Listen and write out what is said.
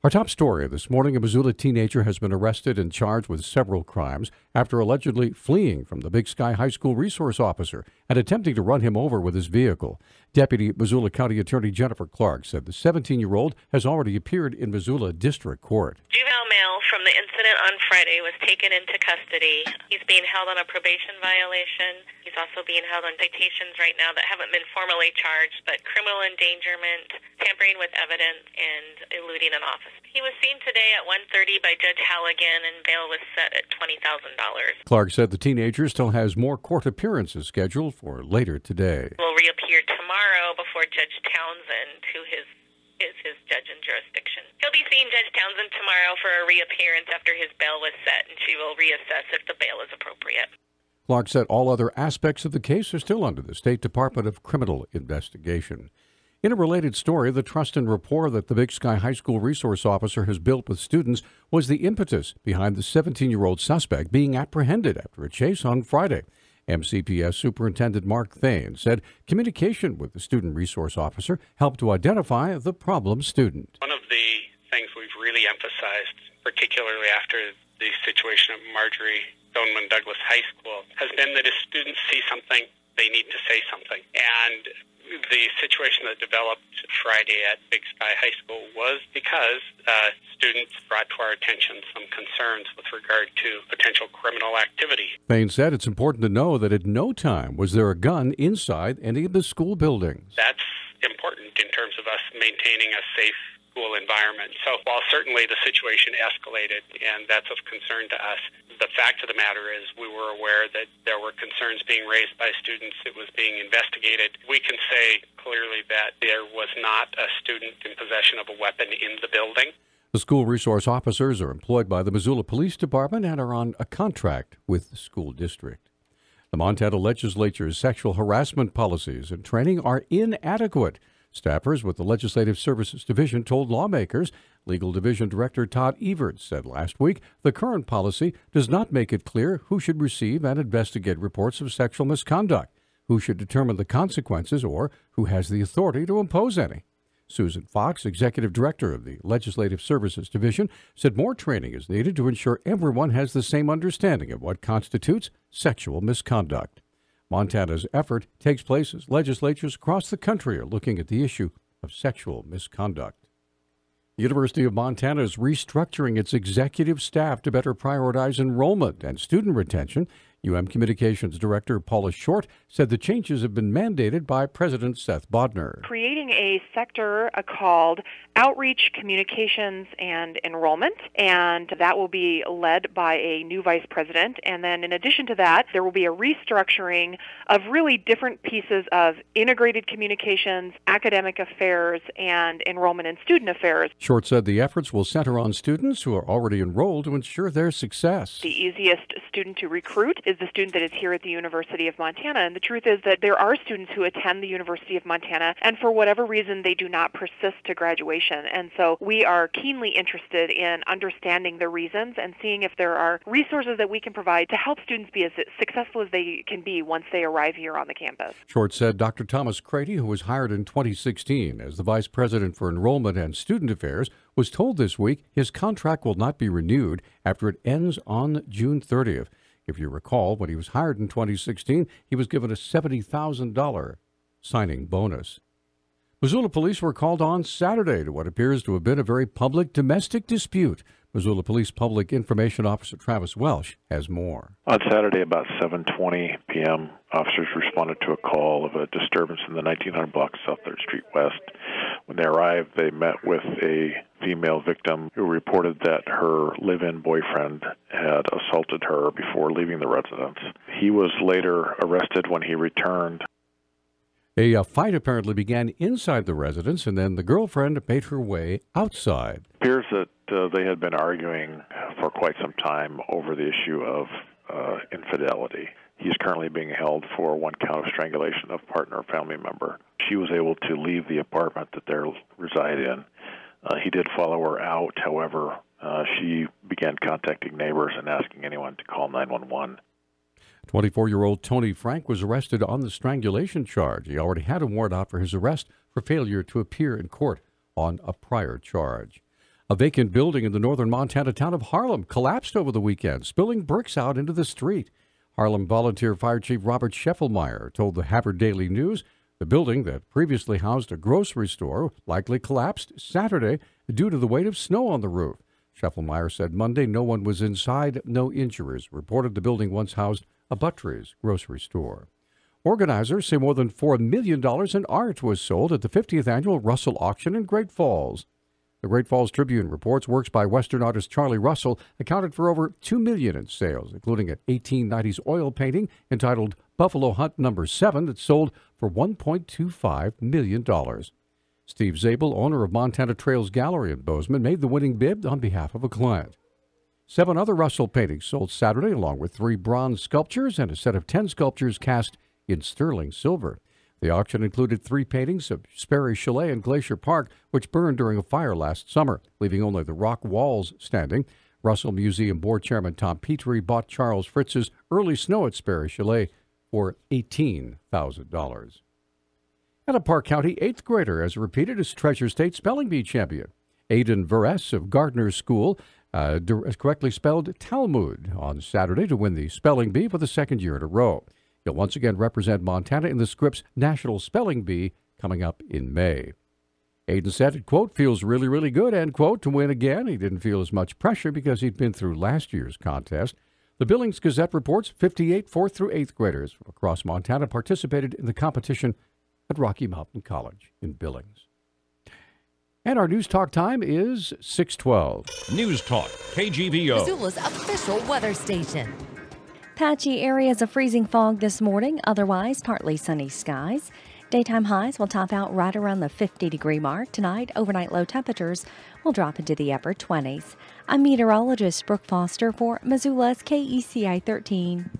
Our top story this morning, a Missoula teenager has been arrested and charged with several crimes after allegedly fleeing from the Big Sky High School resource officer and attempting to run him over with his vehicle. Deputy Missoula County Attorney Jennifer Clark said the 17-year-old has already appeared in Missoula District Court. Juvenile male from the incident on Friday was taken into custody. He's being held on a probation violation. He's also being held on citations right now that haven't been formally charged, but criminal endangerment, tampering with evidence, and eluding an office. He was seen today at 1:30 by Judge Halligan, and bail was set at $20,000. Clark said the teenager still has more court appearances scheduled for later today. Will reappear tomorrow before Judge Townsend, who is his judge in jurisdiction. He'll be seeing Judge Townsend tomorrow for a reappearance after his bail was set, and she will reassess if the bail is appropriate. Clark said all other aspects of the case are still under the State Department of Criminal Investigation. In a related story, the trust and rapport that the Big Sky High School resource officer has built with students was the impetus behind the 17-year-old suspect being apprehended after a chase on Friday. MCPS Superintendent Mark Thane said communication with the student resource officer helped to identify the problem student. One of the things we've really emphasized, particularly after the situation at Marjorie Stoneman Douglas High School, has been that if students see something, they need to say something. And the situation that developed Friday at Big Sky High School was because students brought to our attention some concerns with regard to potential criminal activity. Thane said it's important to know that at no time was there a gun inside any of the school buildings. That's important in terms of us maintaining a safe school environment. So while certainly the situation escalated, and that's of concern to us, the fact of the matter is we were aware that there were concerns being raised by students. It was being investigated. We can say clearly that there was not a student in possession of a weapon in the building. The school resource officers are employed by the Missoula Police Department and are on a contract with the school district. The Montana Legislature's sexual harassment policies and training are inadequate. Staffers with the Legislative Services Division told lawmakers. Legal Division Director Todd Everts said last week the current policy does not make it clear who should receive and investigate reports of sexual misconduct, who should determine the consequences, or who has the authority to impose any. Susan Fox, Executive Director of the Legislative Services Division, said more training is needed to ensure everyone has the same understanding of what constitutes sexual misconduct. Montana's effort takes place as legislatures across the country are looking at the issue of sexual misconduct. The University of Montana is restructuring its executive staff to better prioritize enrollment and student retention. Communications Director Paula Short said the changes have been mandated by President Seth Bodnar. Creating a sector called Outreach, Communications, and Enrollment, and that will be led by a new vice president. And then in addition to that, there will be a restructuring of really different pieces of integrated communications, academic affairs, and enrollment and student affairs. Short said the efforts will center on students who are already enrolled to ensure their success. The easiest student to recruit is the student that is here at the University of Montana. And the truth is that there are students who attend the University of Montana, and for whatever reason, they do not persist to graduation. And so we are keenly interested in understanding the reasons and seeing if there are resources that we can provide to help students be as successful as they can be once they arrive here on the campus. Short said Dr. Thomas Crady, who was hired in 2016 as the Vice President for Enrollment and Student Affairs, was told this week his contract will not be renewed after it ends on June 30th. If you recall, when he was hired in 2016, he was given a $70,000 signing bonus. Missoula police were called on Saturday to what appears to have been a very public domestic dispute. Missoula Police Public Information Officer Travis Welsh has more. On Saturday, about 7:20 p.m., officers responded to a call of a disturbance in the 1900 block South 3rd Street West. When they arrived, they met with a female victim who reported that her live-in boyfriend had assaulted her before leaving the residence. He was later arrested when he returned. A fight apparently began inside the residence, and then the girlfriend made her way outside. It appears that they had been arguing for quite some time over the issue of infidelity. He's currently being held for one count of strangulation of partner or family member. She was able to leave the apartment that they reside in. He did follow her out. However, she began contacting neighbors and asking anyone to call 911. 24-year-old Tony Frank was arrested on the strangulation charge. He already had a warrant out for his arrest for failure to appear in court on a prior charge. A vacant building in the northern Montana town of Harlem collapsed over the weekend, spilling bricks out into the street. Harlem Volunteer Fire Chief Robert Scheffelmeyer told the Havre Daily News the building that previously housed a grocery store likely collapsed Saturday due to the weight of snow on the roof. Scheffelmeyer said Monday no one was inside, no injuries. Reported the building once housed a Buttrey's grocery store. Organizers say more than $4 million in art was sold at the 50th annual Russell auction in Great Falls. The Great Falls Tribune reports works by Western artist Charlie Russell accounted for over $2 million in sales, including an 1890s oil painting entitled Buffalo Hunt No. 7 that sold for $1.25 million. Steve Zabel, owner of Montana Trails Gallery in Bozeman, made the winning bid on behalf of a client. 7 other Russell paintings sold Saturday, along with 3 bronze sculptures and a set of 10 sculptures cast in sterling silver. The auction included 3 paintings of Sperry Chalet and Glacier Park, which burned during a fire last summer, leaving only the rock walls standing. Russell Museum Board Chairman Tom Petrie bought Charles Fritz's Early Snow at Sperry Chalet for $18,000. And a Park County 8th grader has repeated as Treasure State Spelling Bee champion. Aiden Veres of Gardner School correctly spelled Talmud on Saturday to win the Spelling Bee for the 2nd year in a row. He'll once again represent Montana in the Scripps National Spelling Bee coming up in May. Aiden said it, quote, feels really, really good, end quote, to win again. He didn't feel as much pressure because he'd been through last year's contest. The Billings Gazette reports 58 4th through 8th graders from across Montana participated in the competition at Rocky Mountain College in Billings. And our News Talk time is 6:12. Newstalk, KGVO. Missoula's official weather station. Patchy areas of freezing fog this morning, otherwise partly sunny skies. Daytime highs will top out right around the 50-degree mark. Tonight, overnight low temperatures will drop into the upper 20s. I'm meteorologist Brooke Foster for Missoula's KECI 13.